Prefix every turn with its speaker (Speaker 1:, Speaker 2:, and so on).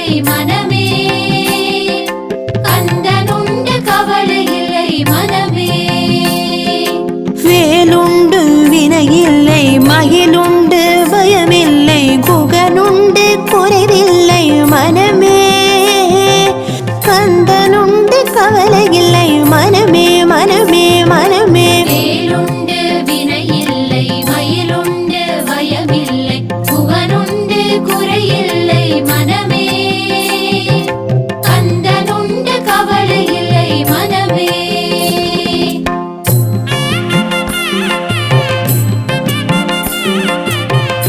Speaker 1: இல்லை மனமே, கந்தனுண்டு கவலை இல்லை மனமே.
Speaker 2: வேலுண்டு வினையில்லை மகிழுண்டு பயமில்லை குகனுண்டு குறைவில்லை மனமே, கந்தனுண்டு கவலை இல்லை மனமே மனமே மனமே.
Speaker 1: வேலுண்டு வினையில்லை மயிலுண்டு பயமில்லை குகனுண்டு குறையில்லை